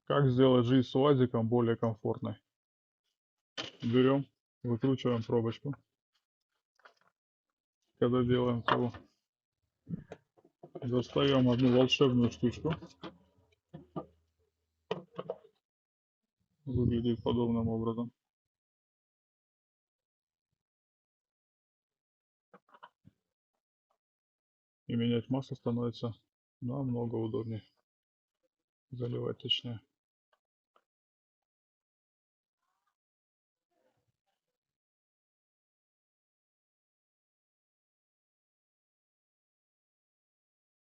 Как сделать жизнь с УАЗиком более комфортной? Берем, выкручиваем пробочку. Когда делаем ТО, достаем одну волшебную штучку. Выглядит подобным образом. И менять масло становится намного удобнее. Заливать точнее.